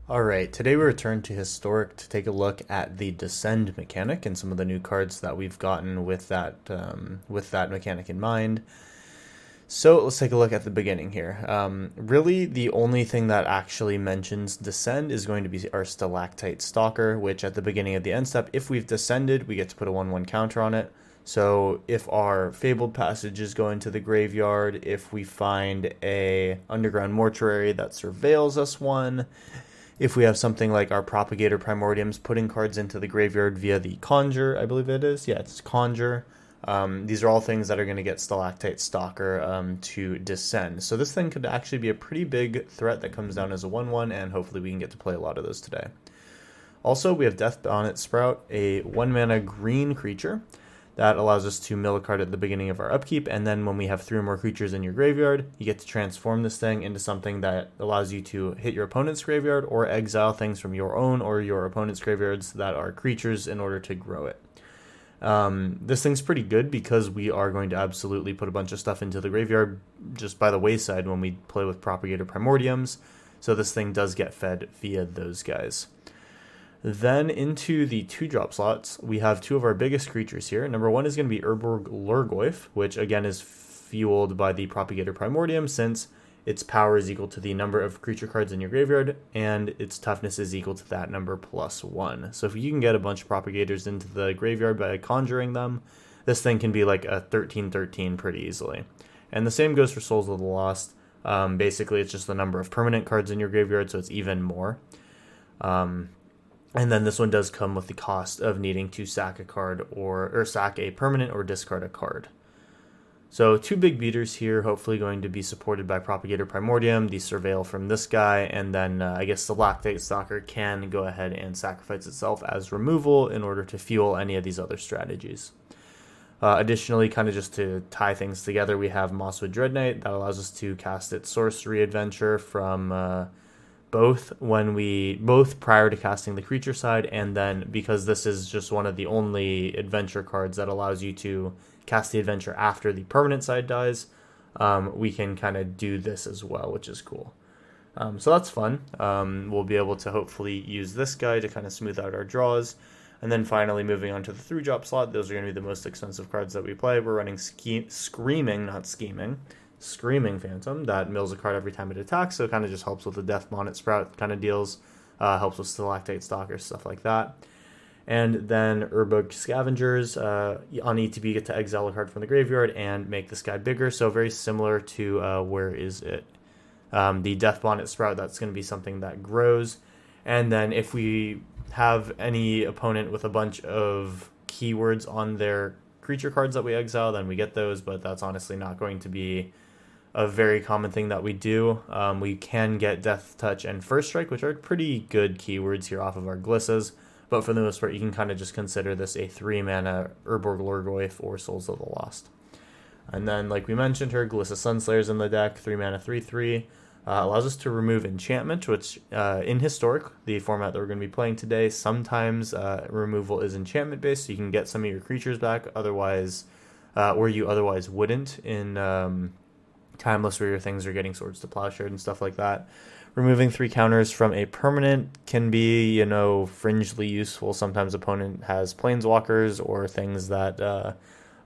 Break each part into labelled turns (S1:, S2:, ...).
S1: Alright, today we return to Historic to take a look at the Descend mechanic and some of the new cards that we've gotten with that mechanic in mind. So let's take a look at the beginning here. Really, the only thing that actually mentions Descend is going to be our Stalactite Stalker, which at the beginning of the end step, if we've descended, we get to put a 1/1 counter on it. So if our Fabled Passages go into the graveyard, if we find a Underground Mortuary that surveils us one, if we have something like our Propagator Primordiums putting cards into the graveyard via the Conjure, I believe it is. Yeah, it's Conjure. These are all things that are going to get Stalactite Stalker to descend. So this thing could actually be a pretty big threat that comes down as a 1/1, and hopefully we can get to play a lot of those today. Also, we have Death Bonnet Sprout, a 1-mana green creature that allows us to mill a card at the beginning of our upkeep, and then when we have 3 or more creatures in your graveyard, you get to transform this thing into something that allows you to hit your opponent's graveyard or exile things from your own or your opponent's graveyards that are creatures in order to grow it. This thing's pretty good because we are going to absolutely put a bunch of stuff into the graveyard just by the wayside when we play with Propagator Primordiums, so this thing does get fed via those guys. Then into the 2-drop slots, we have 2 of our biggest creatures here. Number 1 is going to be Urborg Lurgoyf, which again is fueled by the Propagator Primordium since its power is equal to the number of creature cards in your graveyard, and its toughness is equal to that number plus 1. So if you can get a bunch of Propagators into the graveyard by conjuring them, this thing can be like a 13/13 pretty easily. And the same goes for Souls of the Lost. Basically, it's just the number of permanent cards in your graveyard, so it's even more. And then this one does come with the cost of needing to sack a card or sack a permanent or discard a card. So 2 big beaters here, hopefully going to be supported by Propagator Primordium, the Surveil from this guy, and then I guess the Stalactite Stalker can go ahead and sacrifice itself as removal in order to fuel any of these other strategies. Additionally, kind of just to tie things together, we have Mosswood Dreadknight that allows us to cast its Sorcery Adventure from both prior to casting the creature side, and then because this is just one of the only adventure cards that allows you to cast the adventure after the permanent side dies, we can kind of do this as well, which is cool. So that's fun. We'll be able to hopefully use this guy to kind of smooth out our draws. And then finally, moving on to the 3-drop slot, those are going to be the most expensive cards that we play. We're running Screaming, not Scheming. Screaming Phantom that mills a card every time it attacks, so it kind of just helps with the Death Bonnet Sprout kind of deals, helps with Stalactite Stalkers, stuff like that. And then Urborg Scavengers, on ETB, get to exile a card from the graveyard and make this guy bigger, so very similar to Where Is It? The Death Bonnet Sprout, that's going to be something that grows. And then if we have any opponent with a bunch of keywords on their creature cards that we exile, then we get those, but that's honestly not going to be a very common thing that we do. We can get Death Touch and First Strike, which are pretty good keywords here off of our Glissas, but for the most part, you can kind of just consider this a 3-mana Urborg Lurgoyf or Souls of the Lost. And then, like we mentioned, her Glissa Sunslayer's in the deck, 3-mana 3/3. Allows us to remove enchantment, which in Historic, the format that we're going to be playing today, sometimes removal is enchantment based, so you can get some of your creatures back, otherwise, or you otherwise wouldn't in Timeless, where your things are getting Swords to Plowshare and stuff like that. Removing 3 counters from a permanent can be, fringely useful. Sometimes opponent has Planeswalkers or things that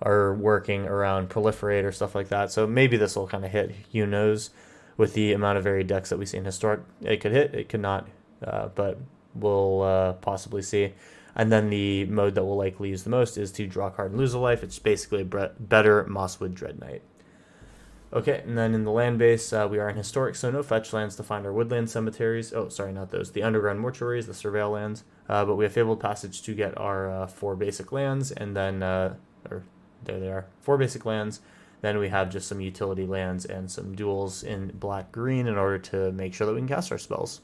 S1: are working around Proliferate or stuff like that. So maybe this will kind of hit, who knows, with the amount of varied decks that we see in Historic. It could hit, it could not, but we'll possibly see. And then the mode that we'll likely use the most is to draw a card and lose a life. It's basically a better Mosswood Dreadknight. Okay, and then in the land base, we are in Historic, so no fetch lands to find our woodland cemeteries. Oh, sorry, not those. The underground mortuaries, the surveil lands. But we have Fabled Passage to get our 4 basic lands, and then, there they are, 4 basic lands. Then we have just some utility lands and some duels in black-green in order to make sure that we can cast our spells.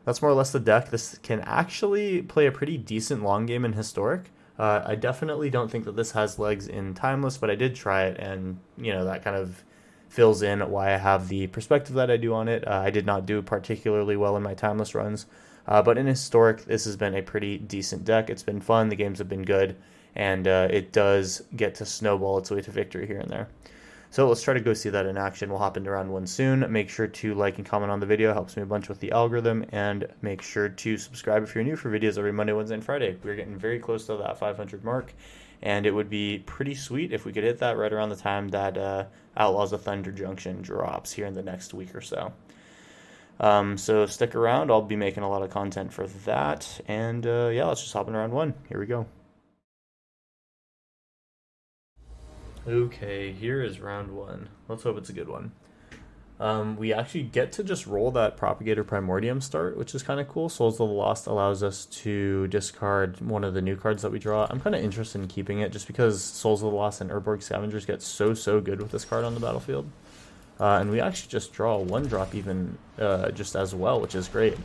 S1: That's more or less the deck. This can actually play a pretty decent long game in Historic. I definitely don't think that this has legs in Timeless, but I did try it, and, that kind of fills in why I have the perspective that I do on it. I did not do particularly well in my Timeless runs, but in Historic, this has been a pretty decent deck. It's been fun, the games have been good, and it does get to snowball its way to victory here and there. So let's try to go see that in action. We'll hop into round 1 soon. Make sure to like and comment on the video. It helps me a bunch with the algorithm. And make sure to subscribe if you're new for videos every Monday, Wednesday, and Friday. We're getting very close to that 500 mark. And it would be pretty sweet if we could hit that right around the time that Outlaws of Thunder Junction drops here in the next week or so. So stick around. I'll be making a lot of content for that. And yeah, let's just hop in round 1. Here we go. Okay, here is round 1. Let's hope it's a good one. We actually get to just roll that Propagator Primordium start, which is kind of cool. Souls of the Lost allows us to discard one of the new cards that we draw. I'm kind of interested in keeping it just because Souls of the Lost and Urborg Scavengers get so good with this card on the battlefield. And we actually just draw a 1-drop even just as well, which is great.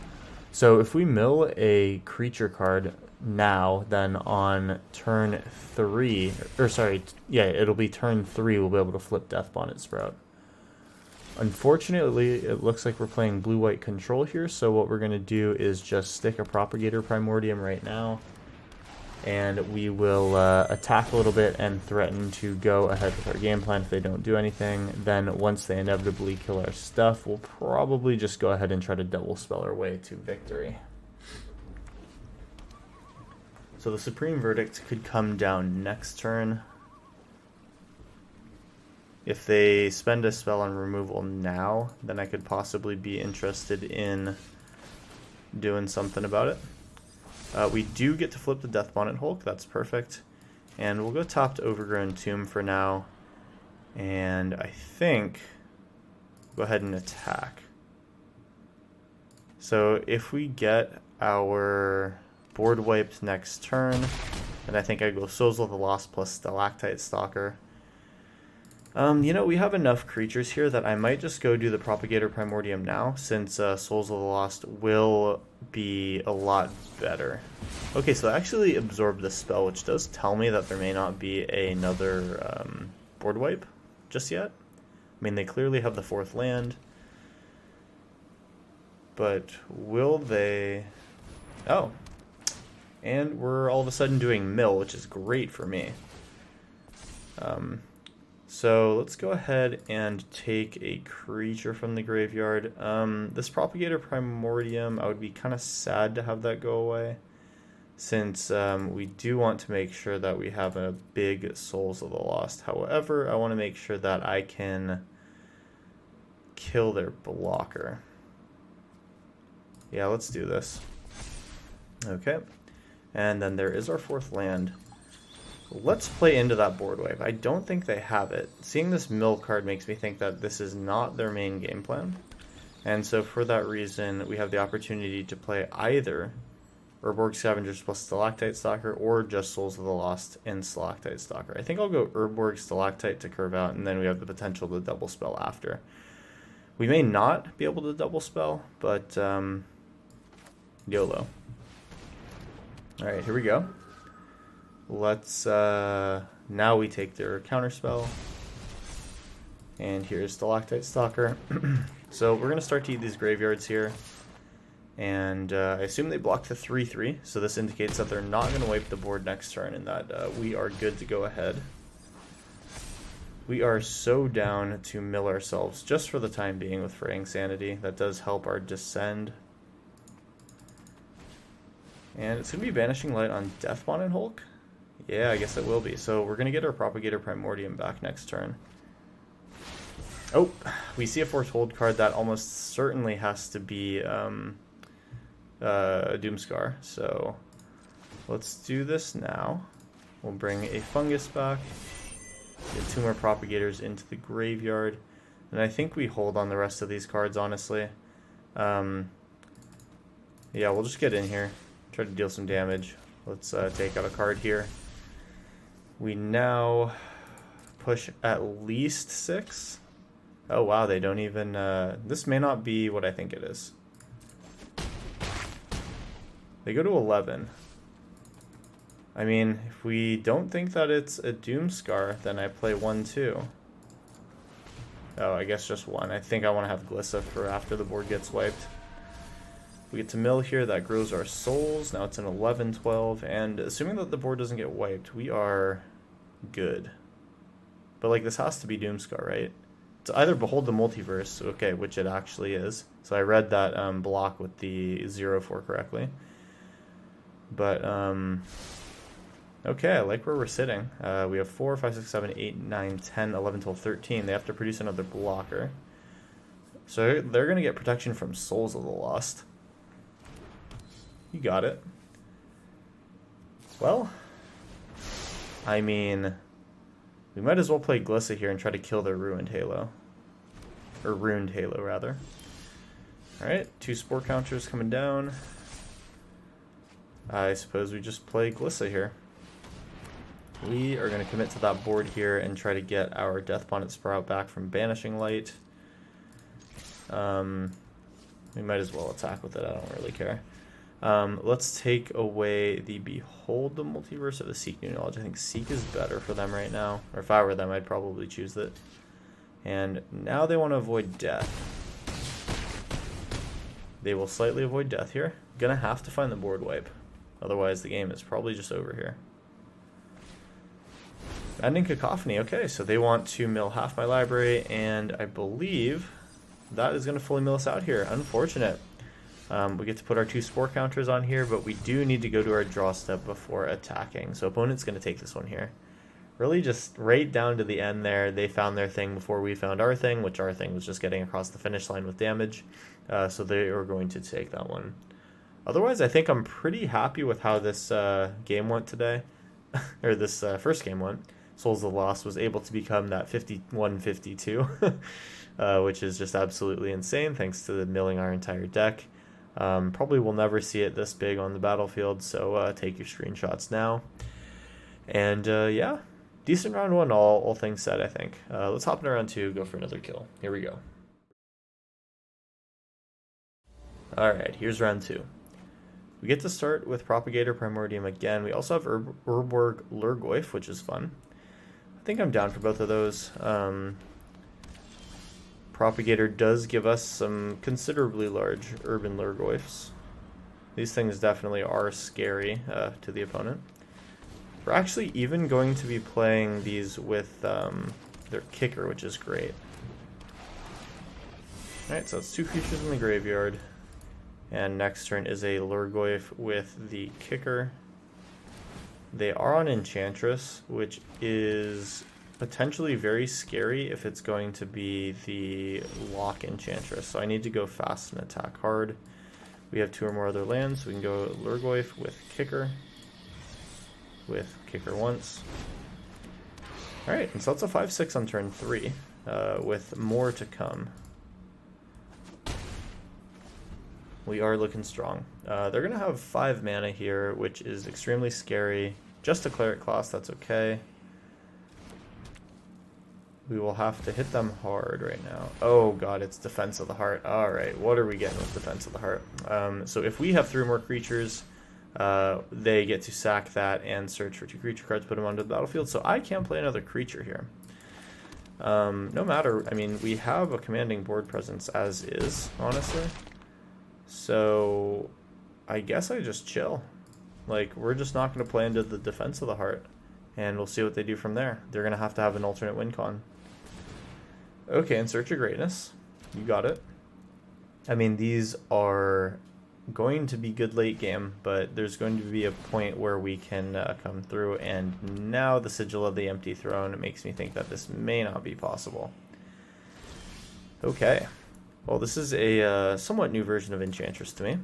S1: So if we mill a creature card now, then on turn 3, or sorry, yeah, it'll be turn 3, we'll be able to flip Death Bonnet Sprout. Unfortunately, it looks like we're playing blue-white control here, so what we're going to do is just stick a Propagator Primordium right now, and we will attack a little bit and threaten to go ahead with our game plan if they don't do anything. Then once they inevitably kill our stuff, we'll probably just go ahead and try to double spell our way to victory. So the Supreme Verdict could come down next turn. If they spend a spell on removal now, then I could possibly be interested in doing something about it. We do get to flip the Death Bonnet Hulk, that's perfect. And we'll go top to Overgrown Tomb for now. And I think we'll go ahead and attack. So if we get our board wiped next turn, then I think I go Souls of the Lost plus Stalactite Stalker. You know, we have enough creatures here that I might just go do the Propagator Primordium now, since Souls of the Lost will be a lot better. Okay, so I actually absorbed this spell, which does tell me that there may not be another board wipe just yet. I mean, they clearly have the 4th land, but will they... Oh, and we're all of a sudden doing mill, which is great for me. So let's go ahead and take a creature from the graveyard. This Propagator Primordium, I would be kind of sad to have that go away, since we do want to make sure that we have a big Souls of the Lost. However, I want to make sure that I can kill their blocker. Yeah, let's do this. Okay. And then there is our 4th land. Let's play into that board wipe. I don't think they have it. Seeing this mill card makes me think that this is not their main game plan. And so for that reason, we have the opportunity to play either Urborg Scavengers plus Stalactite Stalker or just Souls of the Lost and Stalactite Stalker. I think I'll go Urborg Stalactite to curve out, and then we have the potential to double spell after. We may not be able to double spell, but YOLO. Alright, here we go. Let's, now we take their counterspell. And here's Stalactite Stalker. So we're going to start to eat these graveyards here. And I assume they blocked the 3/3, so this indicates that they're not going to wipe the board next turn and that we are good to go ahead. We are so down to mill ourselves, just for the time being, with Fraying Sanity. That does help our Descend. And it's going to be Banishing Light on Death Bonnet Hulk? Yeah, I guess it will be. So we're going to get our Propagator Primordium back next turn. Oh, we see a Foretold card that almost certainly has to be a Doomscar. So let's do this now. We'll bring a Fungus back. Get 2 more Propagators into the graveyard. And I think we hold on the rest of these cards, honestly. Yeah, we'll just get in here. Try to deal some damage. Let's take out a card here. We now push at least 6. Oh wow, they don't even... this may not be what I think it is. They go to 11. I mean, if we don't think that it's a Doomscar, then I play 1/2. Oh, I guess just 1. I think I want to have Glissa for after the board gets wiped. We get to mill here, that grows our souls. Now it's an 11/12, and assuming that the board doesn't get wiped, we are good. But like this has to be Doomscar, right? It's either Behold the Multiverse, okay, which it actually is. So I read that block with the 0-4 correctly. But, okay, I like where we're sitting. We have 4, 5, 6, 7, 8, 9, 10, 11, 12, 13. They have to produce another blocker. So they're going to get protection from Souls of the Lost. You got it. Well, I mean, we might as well play Glissa here and try to kill their Ruined Halo. Or Ruined Halo, rather. Alright, 2 Spore Counters coming down. I suppose we just play Glissa here. We are going to commit to that board here and try to get our Death Bonnet Sprout back from Banishing Light. We might as well attack with it, I don't really care. Let's take away the Behold the Multiverse of the Seek New Knowledge. I think Seek is better for them right now. Or if I were them, I'd probably choose it. And now they want to avoid death. They will slightly avoid death here. Gonna have to find the board wipe. Otherwise the game is probably just over here. Ending Cacophony. Okay, so they want to mill half my library, and I believe that is going to fully mill us out here. Unfortunate. We get to put our 2 Spore Counters on here, but we do need to go to our draw step before attacking. So opponent's going to take this one here. Really just right down to the end there. They found their thing before we found our thing, which our thing was just getting across the finish line with damage. So they are going to take that one. Otherwise, I think I'm pretty happy with how this game went today. Or this first game went. Souls of the Lost was able to become that 51-52, which is just absolutely insane thanks to the milling our entire deck. Probably will never see it this big on the battlefield, so take your screenshots now. And yeah, decent round 1, all things said, I think. Let's hop into round 2, go for another kill. Here we go. Alright, here's round 2. We get to start with Propagator Primordium again. We also have Urborg Lurgoyf, which is fun. I think I'm down for both of those. Propagator does give us some considerably large Urban Lurgoyfs. These things definitely are scary to the opponent. We're actually even going to be playing these with their kicker, which is great. Alright, so it's 2 creatures in the graveyard. And next turn is a Lurgoyf with the kicker. They are on Enchantress, which is potentially very scary if it's going to be the lock Enchantress. So I need to go fast and attack hard. We have 2 or more other lands, so we can go Lurgoyf with kicker once. Alright, and so that's a 5-6 on turn 3, with more to come. We are looking strong. They're going to have 5 mana here, which is extremely scary. Just a Cleric class, that's okay. We will have to hit them hard right now. Oh god, it's Defense of the Heart. Alright, what are we getting with Defense of the Heart? So if we have 3 more creatures, they get to sack that and search for 2 creature cards, put them onto the battlefield. So I can't play another creature here. No matter, I mean, we have a commanding board presence as is, honestly. So I guess I just chill. Like, we're just not going to play into the Defense of the Heart. And we'll see what they do from there. They're going to have an alternate win con. Okay, in Search of Greatness. You got it. I mean, these are going to be good late game, but there's going to be a point where we can come through. And now the Sigil of the Empty Throne makes me think that this may not be possible. Okay. Well, this is a somewhat new version of Enchantress to me.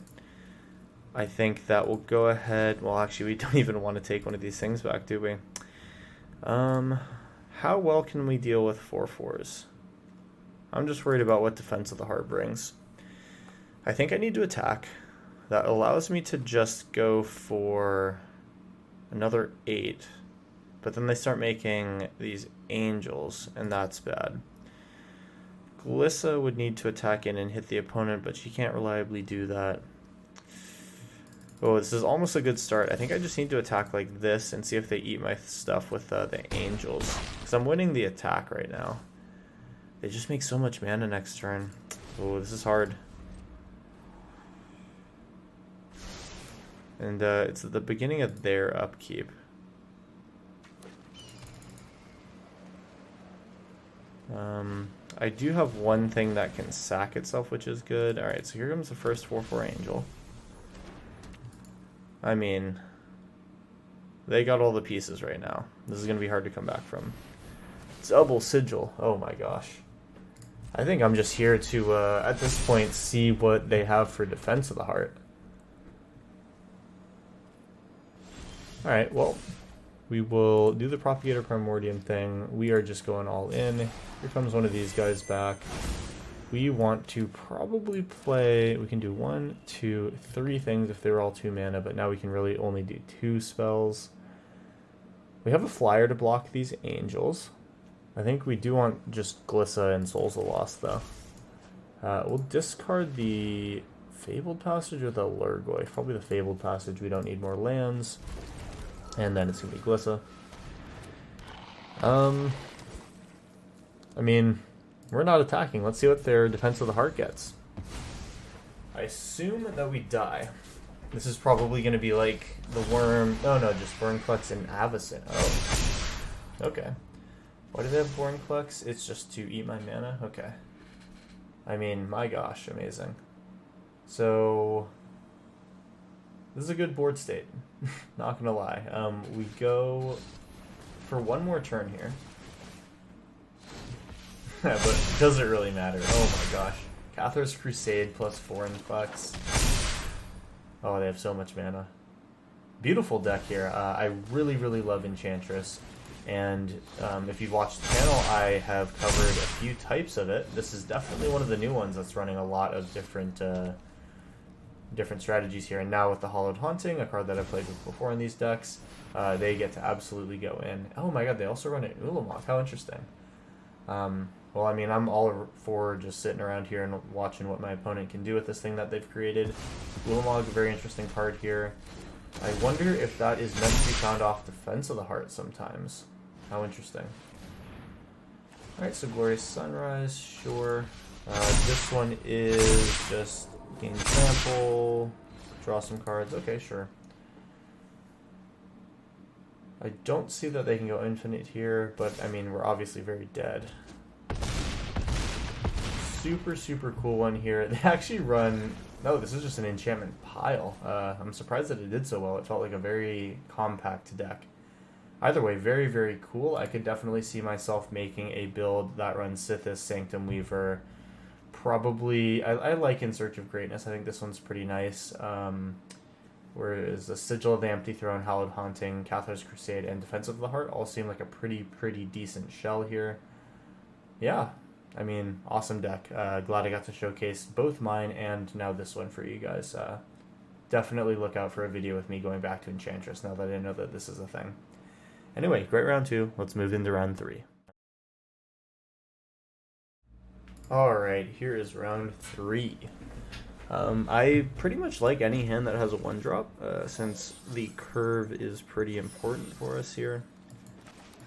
S1: I think that we'll go ahead... Well, actually, we don't even want to take one of these things back, do we? How well can we deal with 4/4s? I'm just worried about what Defense of the Heart brings. I think I need to attack. That allows me to just go for another 8. But then they start making these angels, and that's bad. Glissa would need to attack in and hit the opponent, but she can't reliably do that. Oh, this is almost a good start. I think I just need to attack like this and see if they eat my stuff with the angels. Because I'm winning the attack right now. They just make so much mana next turn. Oh, this is hard. And it's at the beginning of their upkeep. I do have one thing that can sack itself, which is good. Alright, so here comes the first 4/4 Angel. I mean, they got all the pieces right now. This is going to be hard to come back from. Double Sigil. Oh my gosh. I think I'm just here to, at this point, see what they have for Defense of the Heart. Alright, well, we will do the Propagator Primordium thing. We are just going all in. Here comes one of these guys back. We want to probably play... We can do 1, 2, 3 things if they're all 2 mana, but now we can really only do 2 spells. We have a flyer to block these Angels. I think we do want just Glissa and Souls of Lost, though. We'll discard the Fabled Passage or the Lurgoy. Probably the Fabled Passage. We don't need more lands. And then it's going to be Glissa. I mean, we're not attacking. Let's see what their Defense of the Heart gets. I assume that we die. This is probably going to be like the Worm... Oh, no, just Vorinclex and Avacyn. Oh. Okay. Why do they have Vorinclex? It's just to eat my mana? Okay. I mean, my gosh, amazing. So... This is a good board state. Not gonna lie. We go for one more turn here. But does it really matter? Oh my gosh. Cathar's Crusade plus Vorinclex. Oh, they have so much mana. Beautiful deck here. I really, really love Enchantress. And if you've watched the channel, I have covered a few types of it. This is definitely one of the new ones that's running a lot of different strategies here. And now with the Hollowed Haunting, a card that I've played with before in these decks, they get to absolutely go in. Oh my god, they also run an Ulamog. How interesting. Well, I mean, I'm all for just sitting around here and watching what my opponent can do with this thing that they've created. Ulamog, a very interesting card here. I wonder if that is meant to be found off Defense of the Heart sometimes. How interesting. Alright, so Glorious Sunrise, sure. This one is just gain trample, draw some cards. Okay, sure. I don't see that they can go infinite here, but I mean, we're obviously very dead. Super, super cool one here. They actually run... No, this is just an enchantment pile. I'm surprised that it did so well. It felt like a very compact deck. Either way, very, very cool. I could definitely see myself making a build that runs Sithis, Sanctum Weaver. Probably... I like In Search of Greatness. I think this one's pretty nice. Whereas the Sigil of the Empty Throne, Hallowed Haunting, Cathar's Crusade, and Defense of the Heart all seem like a pretty decent shell here. Yeah. I mean, awesome deck. Glad I got to showcase both mine and now this one for you guys. Definitely look out for a video with me going back to Enchantress now that I know that this is a thing. Anyway, great round 2. Let's move into round 3. Alright, here is round 3. I pretty much like any hand that has a 1-drop, since the curve is pretty important for us here.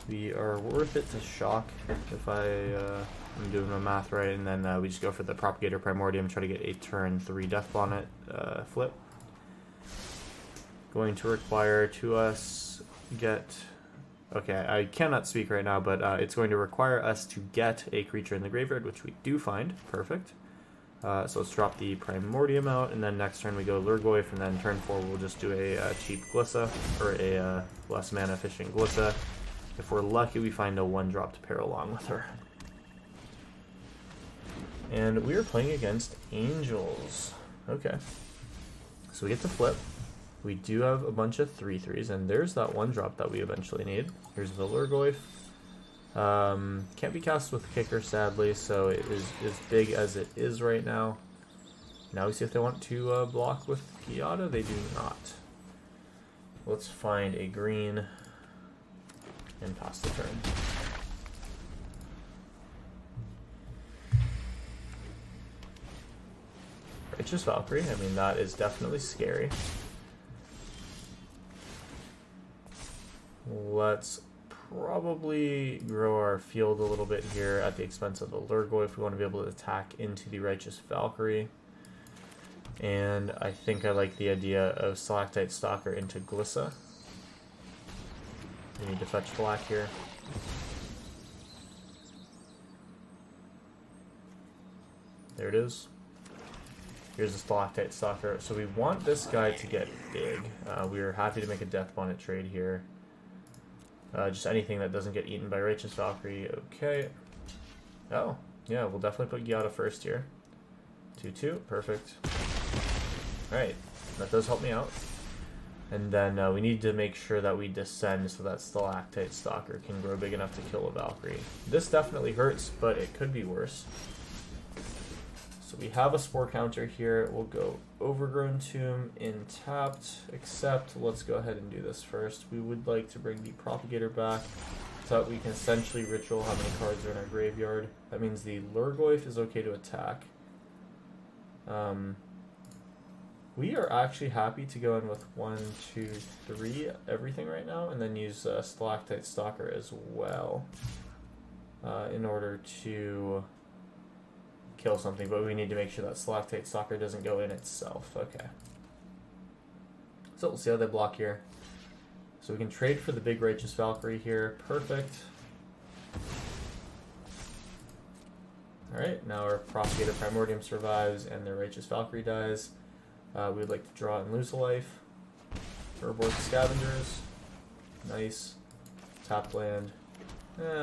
S1: We are worth it to shock if I'm doing my math right, and then we just go for the Propagator Primordium, try to get a turn 3 Death Bonnet flip. Going to require to us get... Okay, I cannot speak right now, but it's going to require us to get a creature in the graveyard, which we do find. Perfect. So let's drop the Primordium out, and then next turn we go Lurgoyf, and then turn 4 we'll just do a cheap Glissa, or a less mana efficient Glissa. If we're lucky, we find a 1-drop to pair along with her. And we are playing against Angels. Okay. So we get to flip. We do have a bunch of 3/3s, and there's that 1-drop that we eventually need. Here's the Lurgoyf. Can't be cast with Kicker, sadly, so it is as big as it is right now. Now we see if they want to block with Piata. They do not. Let's find a green and pass the turn. Righteous Valkyrie, I mean, that is definitely scary. Let's probably grow our field a little bit here at the expense of the Lurgoy if we want to be able to attack into the Righteous Valkyrie. And I think I like the idea of Stalactite Stalker into Glissa. We need to fetch black here. There it is. Here's the Stalactite Stalker. So we want this guy to get big. We are happy to make a Death Bonnet trade here. Just anything that doesn't get eaten by Righteous Valkyrie. Okay. Oh, yeah, we'll definitely put Gyata first here. 2-2, perfect. Alright, that does help me out. And then we need to make sure that we descend so that Stalactite Stalker can grow big enough to kill a Valkyrie. This definitely hurts, but it could be worse. So we have a Spore counter here. We'll go Overgrown Tomb in tapped, except let's go ahead and do this first. We would like to bring the Propagator back so that we can essentially ritual how many cards are in our graveyard. That means the Lurgoyf is okay to attack. We are actually happy to go in with 1, 2, 3, everything right now, and then use Stalactite Stalker as well in order to kill something, but we need to make sure that Stalactite Stalker doesn't go in itself. Okay. So we'll see how they block here. So we can trade for the big Righteous Valkyrie here. Perfect. Alright, now our Propagator Primordium survives and the Righteous Valkyrie dies. We would like to draw and lose a life. Urborg Scavengers. Nice. Tap land.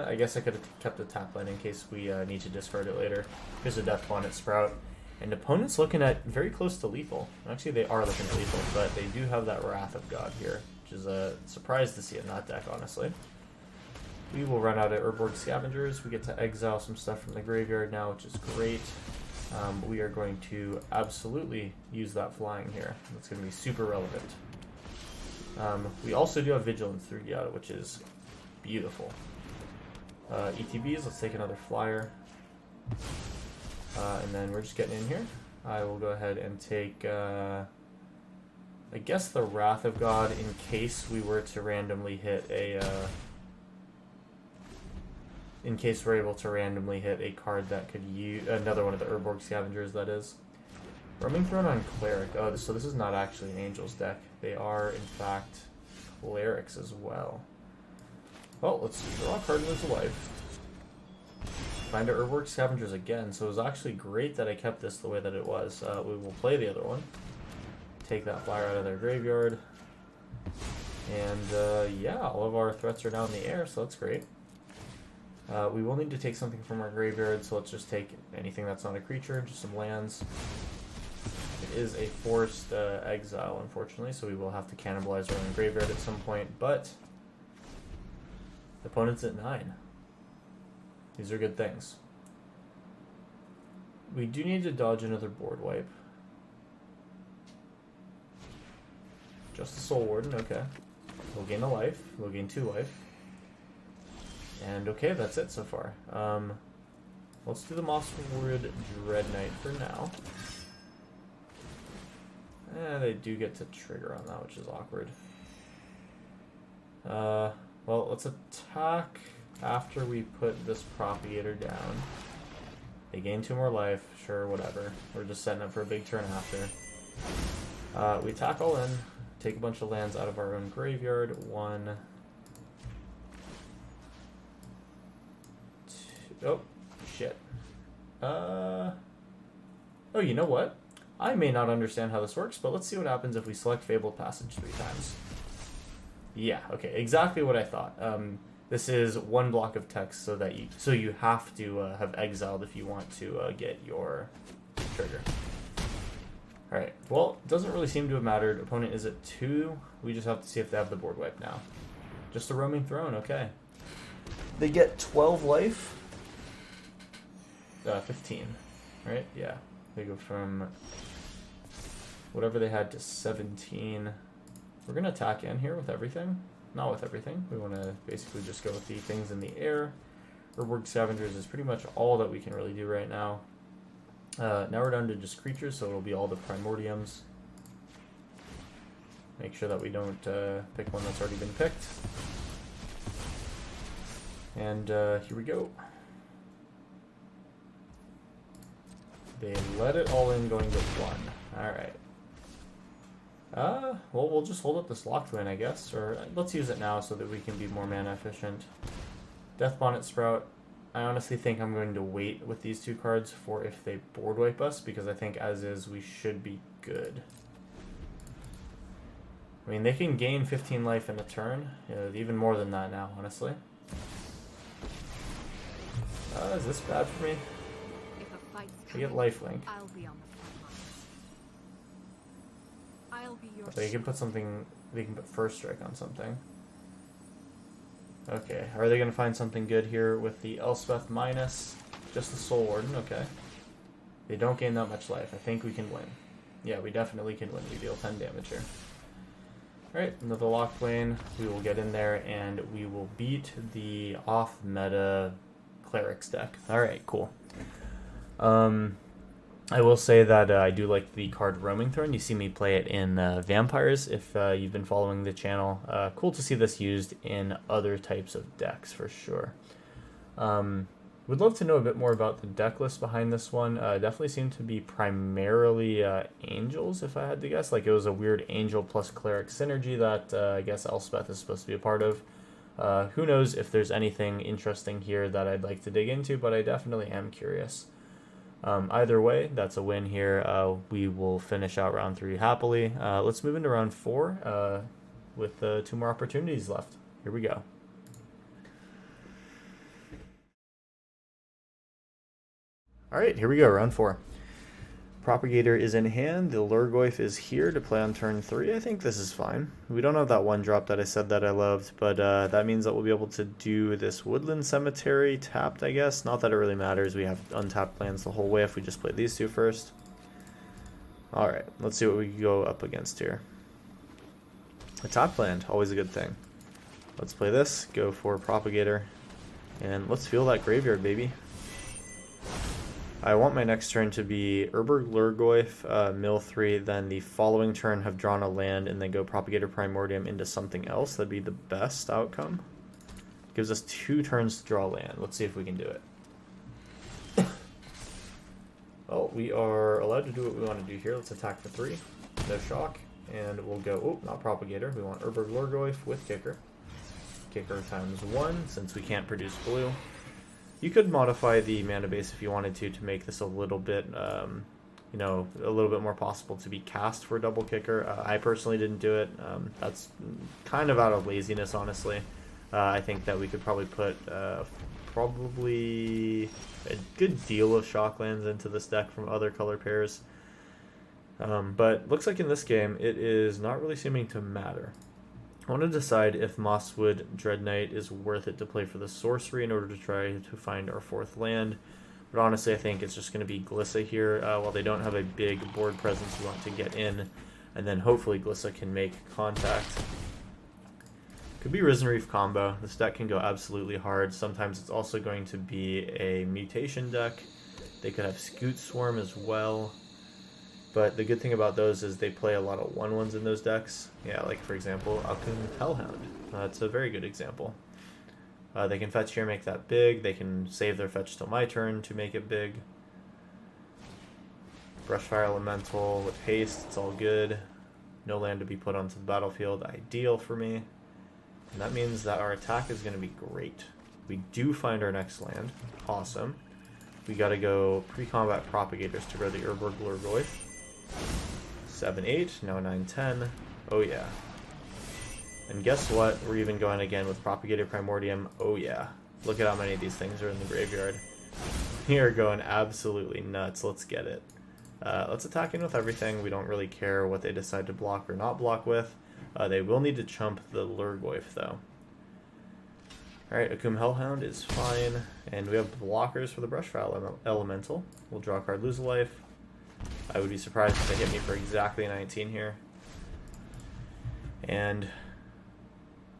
S1: I guess I could have kept the tap land in case we need to discard it later. Here's a Death Bonnet Sprout. And opponent's looking at very close to lethal. Actually, they are looking at lethal, but they do have that Wrath of God here, which is a surprise to see in that deck, honestly. We will run out of Urborg Scavengers. We get to exile some stuff from the graveyard now, which is great. We are going to absolutely use that flying here. That's going to be super relevant. We also do have Vigilance through Gyata, which is beautiful. ETBs, let's take another flyer. And then we're just getting in here. I will go ahead and take, I guess, the Wrath of God in case we were to randomly hit a, in case we're able to randomly hit a card that could use another one of the Urborg Scavengers, that is. Roaming Throne on Cleric. Oh, so this is not actually an Angels deck. They are, in fact, Clerics as well. Well, let's draw a card and lose a life. Find our Urborg Scavengers again, so it was actually great that I kept this the way that it was. We will play the other one. Take that flyer out of their graveyard. And yeah, all of our threats are now in the air, so that's great. We will need to take something from our graveyard, so let's just take anything that's not a creature, just some lands. It is a forced exile, unfortunately, so we will have to cannibalize our own graveyard at some point, but the opponent's at 9. These are good things. We do need to dodge another board wipe. Just the Soul Warden, okay. We'll gain a life, we'll gain 2 life. And okay, that's it so far. Let's do the Mosswood Dread Knight for now. They do get to trigger on that, which is awkward. Well, let's attack after we put this Propagator down. They gain 2 more life, sure, whatever. We're just setting up for a big turn after. We attack all in, take a bunch of lands out of our own graveyard. 1, 2, oh, shit. Oh, you know what? I may not understand how this works, but let's see what happens if we select Fabled Passage 3 times. Yeah, okay, exactly what I thought. This is 1 block of text so that you have to have exiled if you want to get your trigger. Alright, well, it doesn't really seem to have mattered. Opponent is at 2. We just have to see if they have the board wipe now. Just a Roaming Throne, okay. They get 12 life. 15, right? Yeah. They go from whatever they had to 17. We're going to attack in here with everything. Not with everything. We want to basically just go with the things in the air. Urborg Scavengers is pretty much all that we can really do right now. Now we're down to just creatures, so it'll be all the Primordiums. Make sure that we don't pick one that's already been picked. And here we go. They let it all in going to 1. Alright. Well, we'll just hold up this Locked Win, I guess. Or let's use it now so that we can be more mana efficient. Death Bonnet Sprout. I honestly think I'm going to wait with these two cards for if they board wipe us, because I think as is we should be good. I mean, they can gain 15 life in a turn, even more than that now, honestly. Is this bad for me? I get lifelink. They can put something, they can put first strike on something. Okay, are they going to find something good here with the Elspeth minus just the Soul Warden? Okay. They don't gain that much life. I think we can win. Yeah, we definitely can win. We deal 10 damage here. Alright, another lock lane. We will get in there and we will beat the off-meta Clerics deck. Alright, cool. I will say that I do like the card Roaming Throne. You see me play it in Vampires if you've been following the channel. Cool to see this used in other types of decks for sure. Would love to know a bit more about the deck list behind this one. Definitely seemed to be primarily Angels, if I had to guess. Like it was a weird Angel plus Cleric synergy that I guess Elspeth is supposed to be a part of. Who knows if there's anything interesting here that I'd like to dig into, but I definitely am curious. Either way, that's a win here. We will finish out round 3 happily. Let's move into round 4 with 2 more opportunities left. Here we go. Alright, here we go, round 4. Propagator is in hand. The Lurgoyf is here to play on turn 3. I think this is fine. We don't have that one drop that I said that I loved, but that means that we'll be able to do this Woodland Cemetery tapped, I guess. Not that it really matters. We have untapped lands the whole way if we just play these two first. Alright, let's see what we go up against here. A tapped land, always a good thing. Let's play this, go for Propagator, and let's feel that graveyard, baby. I want my next turn to be Urberg Lurgoyf, mill 3, then the following turn have drawn a land and then go Propagator Primordium into something else. That'd be the best outcome. Gives us 2 turns to draw land. Let's see if we can do it. Well, we are allowed to do what we want to do here. Let's attack for 3. No shock. And we'll go, oh, not Propagator. We want Urberg Lurgoyf with Kicker. Kicker times 1, since we can't produce blue. You could modify the mana base if you wanted to make this a little bit, you know, a little bit more possible to be cast for a double kicker. I personally didn't do it. That's kind of out of laziness, honestly. I think that we could probably put probably a good deal of shocklands into this deck from other color pairs. But looks like in this game it is not really seeming to matter. I want to decide if Mosswood Dread Knight is worth it to play for the sorcery in order to try to find our 4th land. But honestly, I think it's just going to be Glissa here. While they don't have a big board presence, we want to get in. And then hopefully Glissa can make contact. Could be Risen Reef combo. This deck can go absolutely hard. Sometimes it's also going to be a mutation deck. They could have Scoot Swarm as well. But the good thing about those is they play a lot of 1/1s in those decks. Yeah, like for example, Akun Hellhound. That's a very good example. They can fetch here, make that big. They can save their fetch till my turn to make it big. Brushfire Elemental with haste, it's all good. No land to be put onto the battlefield, ideal for me. And that means that our attack is going to be great. We do find our next land, awesome. We got to go pre-combat Propagators to grow the Urberg Lurgoyf. 7-8, now 9-10. Oh yeah. And guess what? We're even going again with Propagator Primordium. Oh yeah. Look at how many of these things are in the graveyard. We are going absolutely nuts. Let's get it. Let's attack in with everything. We don't really care what they decide to block or not block with. They will need to chump the Lurgoyf though. Alright, Akum Hellhound is fine. And we have blockers for the Brushfire Elemental. We'll draw a card, lose a life. I would be surprised if they hit me for exactly 19 here. And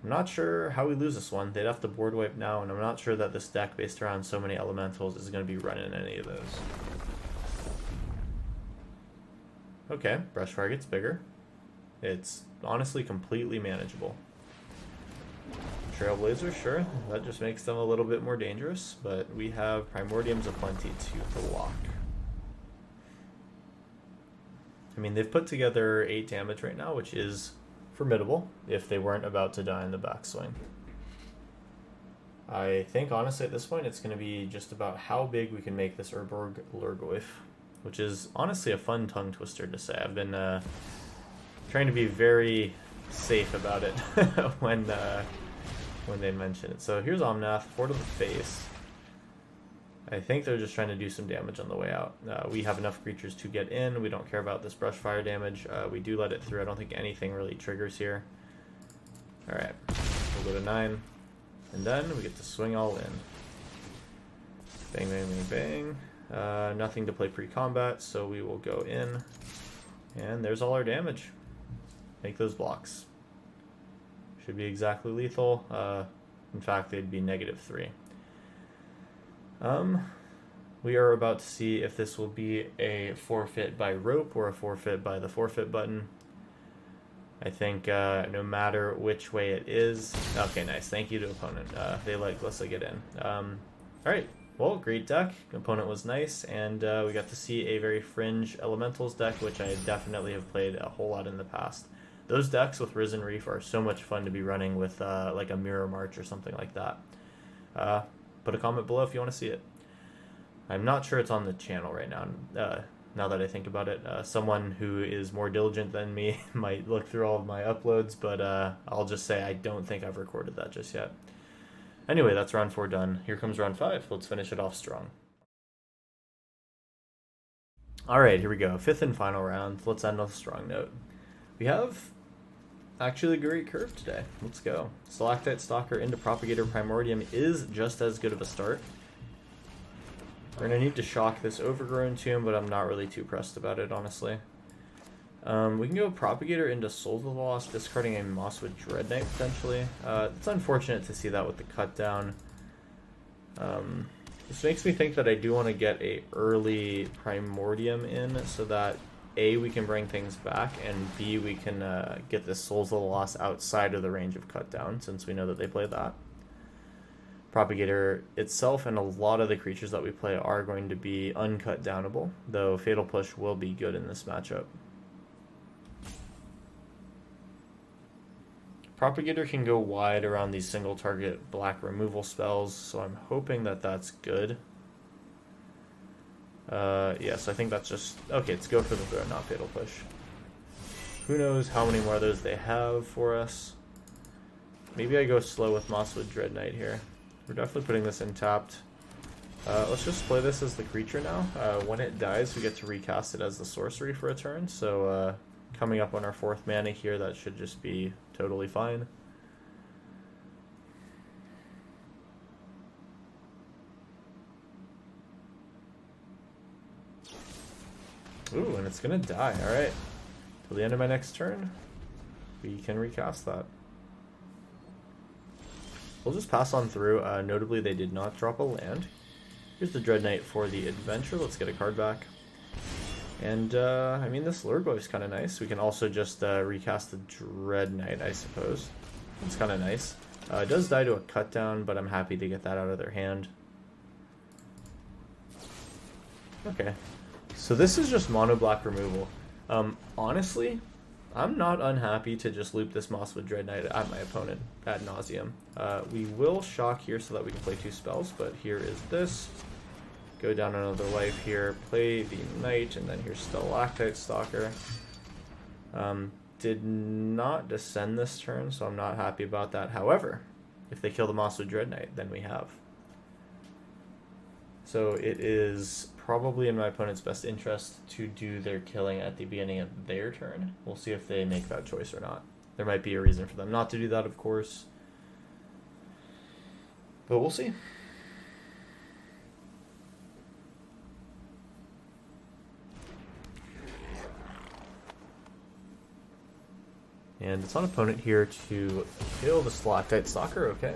S1: I'm not sure how we lose this one. They'd have to board wipe now, and I'm not sure that this deck based around so many elementals is going to be running any of those. Okay, Brushfire gets bigger. It's honestly completely manageable. Trailblazer, sure, that just makes them a little bit more dangerous, but we have Primordiums aplenty to block. I mean, they've put together 8 damage right now, which is formidable if they weren't about to die in the backswing. I think, honestly, at this point, it's going to be just about how big we can make this Urborg Lurgoyf, which is honestly a fun tongue twister to say. I've been trying to be very safe about it when they mention it. So here's Omnath, 4 to the face. I think they're just trying to do some damage on the way out. We have enough creatures to get in. We don't care about this brush fire damage. We do let it through. I don't think anything really triggers here. Alright, we'll go to 9. And then we get to swing all in. Bang, bang, bang, bang. Nothing to play pre-combat, so we will go in. And there's all our damage. Make those blocks. Should be exactly lethal. In fact, they'd be -3. We are about to see if this will be a forfeit by rope or a forfeit by the forfeit button. I think no matter which way it is... Okay, nice. Thank you to opponent. They let Glissa get in. Alright, well, great deck. Opponent was nice, and we got to see a very fringe Elementals deck, which I definitely have played a whole lot in the past. Those decks with Risen Reef are so much fun to be running with like a Mirror March or something like that. Put a comment below if you want to see it. I'm not sure it's on the channel right now, now that I think about it. Someone who is more diligent than me might look through all of my uploads, but I'll just say I don't think I've recorded that just yet. Anyway, that's round 4 done. Here comes round 5. Let's finish it off strong. Alright, here we go. 5th and final round. Let's end on a strong note. We have actually a great curve today. Let's go. Stalactite Stalker into Propagator Primordium is just as good of a start. We're going to need to shock this Overgrown Tomb, but I'm not really too pressed about it, honestly. We can go Propagator into Souls of the Lost, discarding a Mosswood Dread Knight, potentially. It's unfortunate to see that with the cut down. This makes me think that I do want to get a early Primordium in, so that A, we can bring things back, and B, we can get this Souls of the Lost outside of the range of cut down, since we know that they play that. Propagator itself and a lot of the creatures that we play are going to be uncut downable, though Fatal Push will be good in this matchup. Propagator can go wide around these single target black removal spells, so I'm hoping that that's good. Yes, I think that's just... Okay, it's go for the throw, not Fatal Push. Who knows how many more of those they have for us. Maybe I go slow with Mosswood Dread Knight here. We're definitely putting this in tapped. Let's just play this as the creature now. When it dies, we get to recast it as the sorcery for a turn. So coming up on our 4th mana here, that should just be totally fine. Ooh, and it's going to die. Alright. Till the end of my next turn, we can recast that. We'll just pass on through. Notably, they did not drop a land. Here's the Dread Knight for the adventure. Let's get a card back. And, I mean, this Lurgoyf's kind of nice. We can also just recast the Dread Knight, I suppose. It's kind of nice. It does die to a cut down, but I'm happy to get that out of their hand. Okay. So this is just mono black removal. Honestly, I'm not unhappy to just loop this Mosswood Dread Knight at my opponent ad nauseum. We will shock here so that we can play 2 spells, but here is this. Go down another life here, play the Knight, and then here's Stalactite Stalker. Did not descend this turn, so I'm not happy about that. However, if they kill the Mosswood Dread Knight, then we have. So it is probably in my opponent's best interest to do their killing at the beginning of their turn. We'll see if they make that choice or not. There might be a reason for them not to do that, of course. But we'll see. And it's on opponent here to kill the Stalactite Stalker, okay.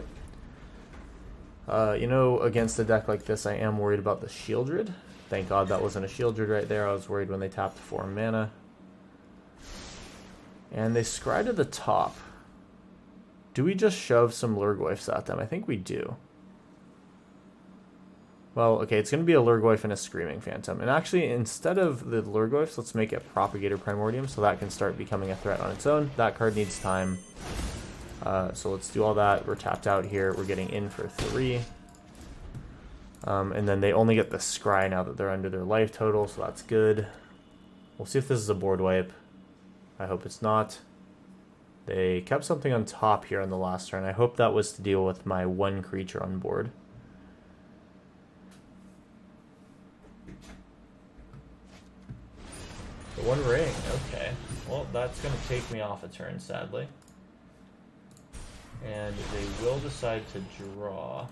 S1: You know, against a deck like this, I am worried about the Shieldred. Thank God that wasn't a Shieldred right there. I was worried when they tapped 4 mana. And they scry to the top. Do we just shove some Lurgoyfs at them? I think we do. Well, okay, it's going to be a Lurgoyf and a Screaming Phantom. And actually, instead of the Lurgoyfs, let's make it Propagator Primordium so that can start becoming a threat on its own. That card needs time. So let's do all that. We're tapped out here. We're getting in for 3. And then they only get the scry now that they're under their life total, so that's good. We'll see if this is a board wipe. I hope it's not. They kept something on top here on the last turn. I hope that was to deal with my 1 creature on board. The 1 ring, okay. Well, that's going to take me off a turn, sadly. And they will decide to draw.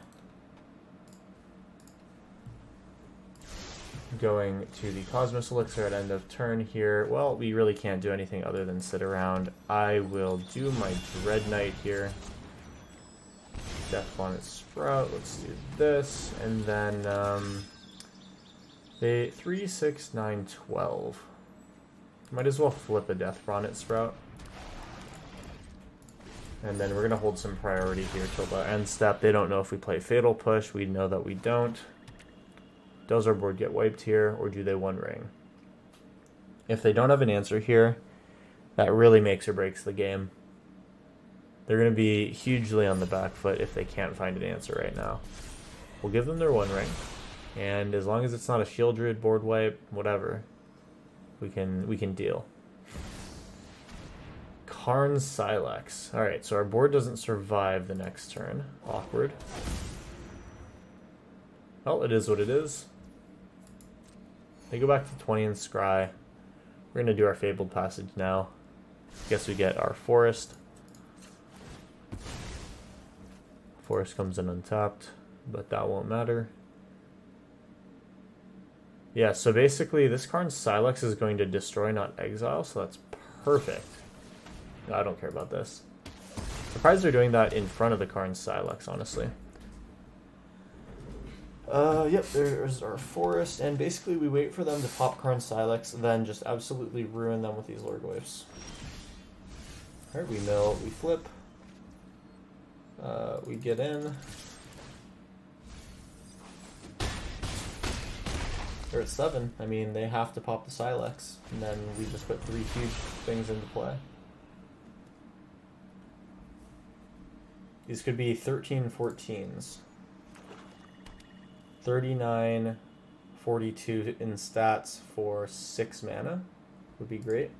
S1: Going to the Cosmos Elixir at end of turn here. Well, we really can't do anything other than sit around. I will do my Dread Knight here. Death Bonnet Sprout. Let's do this. And then they 3, 6, 9, 12. Might as well flip a Death Bonnet Sprout. And then we're going to hold some priority here till the end step. They don't know if we play Fatal Push. We know that we don't. Does our board get wiped here, or do they 1 ring? If they don't have an answer here, that really makes or breaks the game. They're going to be hugely on the back foot if they can't find an answer right now. We'll give them their 1 ring, and as long as it's not a Shield Druid board wipe, whatever, we can deal. Karn's Silex. All right, so our board doesn't survive the next turn. Awkward. Well, it is what it is. They go back to 20 and scry. We're going to do our Fabled Passage now. Guess we get our Forest. Forest comes in untapped, but that won't matter. Yeah, so basically this Karn's Silex is going to destroy, not exile, so that's perfect. No, I don't care about this. Surprised they're doing that in front of the Karn's Silex, honestly. Yep, there's our Forest, and basically we wait for them to pop Karn's Silex, then just absolutely ruin them with these Lordwaifs. Alright, we mill, we flip. We get in. They're at 7. I mean, they have to pop the Silex, and then we just put 3 huge things into play. These could be 13 14s. 39, 42 in stats for 6 mana would be great.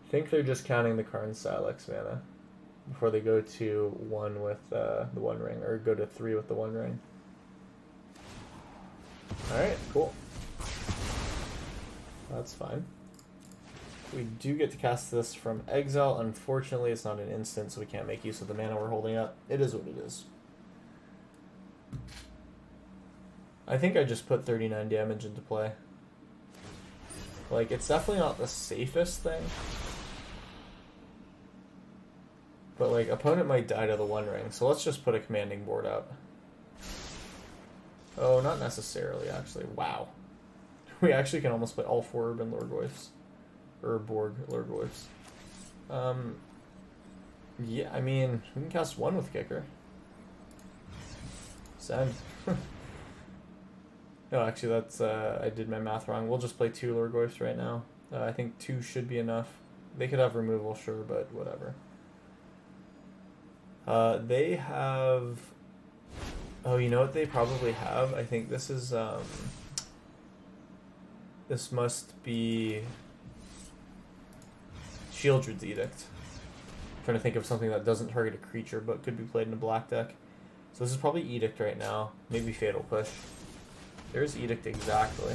S1: I think they're just counting the Karn's Silex mana before they go to 1 with the 1 ring, or go to 3 with the 1 ring. Alright, cool. That's fine. We do get to cast this from exile. Unfortunately, it's not an instant, so we can't make use of the mana we're holding up. It is what it is. I think I just put 39 damage into play. Like, it's definitely not the safest thing. But, like, opponent might die to the 1 ring, so let's just put a commanding board up. Oh, not necessarily, actually. Wow. We actually can almost play all 4 Urban Lordwaifs. Or Borg Lordwaifs. Yeah, I mean, we can cast 1 with Kicker. Send. No, actually, that's, I did my math wrong. We'll just play 2 Lordwaifs right now. I think 2 should be enough. They could have removal, sure, but whatever. They have... Oh, you know what they probably have? I think this is, this must be Shieldred's Edict. I'm trying to think of something that doesn't target a creature, but could be played in a black deck. So this is probably Edict right now. Maybe Fatal Push. There's Edict exactly.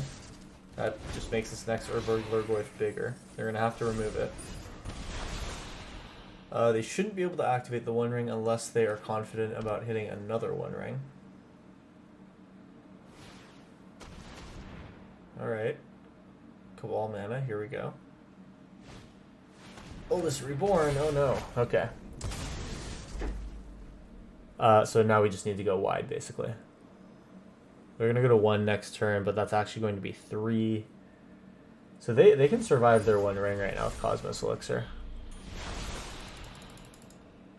S1: That just makes this next Urborg Lordwaif bigger. They're going to have to remove it. They shouldn't be able to activate the 1 ring unless they are confident about hitting another 1 ring. Alright. Cabal mana, here we go. Oldest Reborn, oh no. Okay. So now we just need to go wide, basically. We're going to go to 1 next turn, but that's actually going to be 3. So they can survive their 1 ring right now with Cosmos Elixir.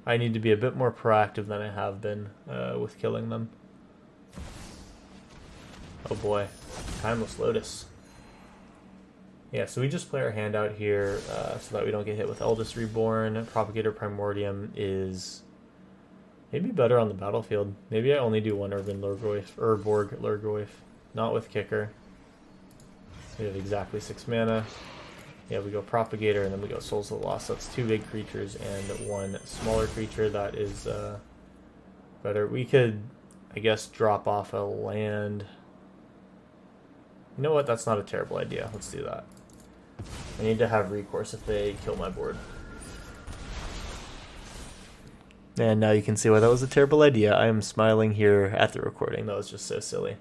S1: I need to be a bit more proactive than I have been with killing them. Oh boy. Timeless Lotus. Yeah, so we just play our hand out here so that we don't get hit with Eldest Reborn. Propagator Primordium is maybe better on the battlefield. Maybe I only do one Urban Lurgoyf, or Borg Lurgoyf, not with Kicker. We have exactly 6 mana. Yeah, we go Propagator, and then we go Souls of the Lost. That's 2 big creatures and 1 smaller creature. That is better. We could, I guess, drop off a land. You know what? That's not a terrible idea. Let's do that. I need to have recourse if they kill my board. And now you can see why that was a terrible idea. I am smiling here at the recording. That was just so silly.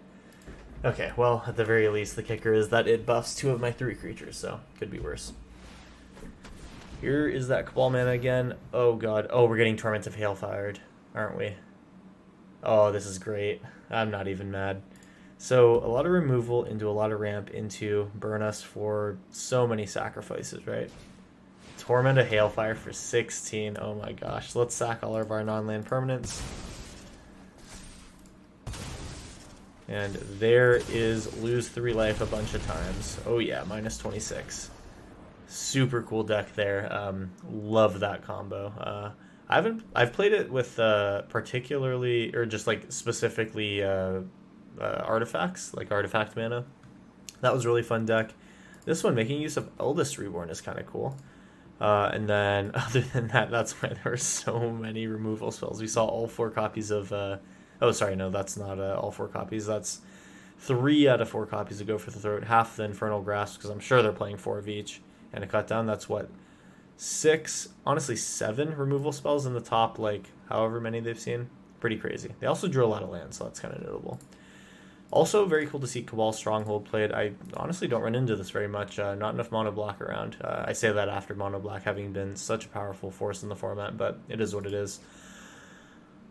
S1: Okay, well, at the very least, the kicker is that it buffs 2 of my 3 creatures, so could be worse. Here is that Cabal mana again. Oh god. Oh, we're getting Torment of Hailfired, aren't we? Oh, this is great. I'm not even mad. So, a lot of removal into a lot of ramp into burn us for so many sacrifices, right? Torment of Hailfire for 16. Oh my gosh. Let's sack all of our non-land permanents. And there is lose 3 life a bunch of times. Oh yeah, minus 26. Super cool deck there. Love that combo. I've played it with particularly, or just like specifically artifacts, like artifact mana. That was a really fun deck. This one, making use of Eldest Reborn, is kind of cool. And then other than that, that's why there are so many removal spells. We saw all 4 copies of oh sorry, no, that's not all 4 copies. That's 3 out of 4 copies that go for the throat, half the Infernal Grasp, because I'm sure they're playing 4 of each, and a cut down. That's what, 6, honestly 7 removal spells in the top, like however many they've seen. Pretty crazy. They also drew a lot of lands, so that's kind of notable. Also, very cool to see Cabal Stronghold played. I honestly don't run into this very much. Not enough mono black around. I say that after mono black having been such a powerful force in the format, but it is what it is.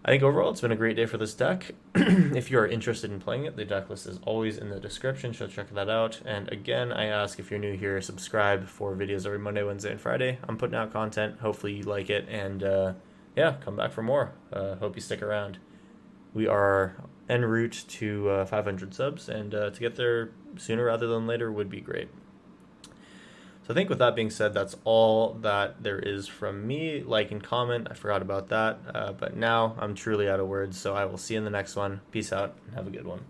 S1: I think overall it's been a great day for this deck. If you are interested in playing it, the deck list is always in the description, so check that out. And again, I ask, if you're new here, subscribe for videos every Monday, Wednesday, and Friday. I'm putting out content. Hopefully you like it, and yeah, come back for more. Hope you stick around. We are en route to 500 subs, and to get there sooner rather than later would be great. So I think with that being said, that's all that there is from me. Like and comment. I forgot about that. But now I'm truly out of words, so I will see you in the next one. Peace out, and have a good one.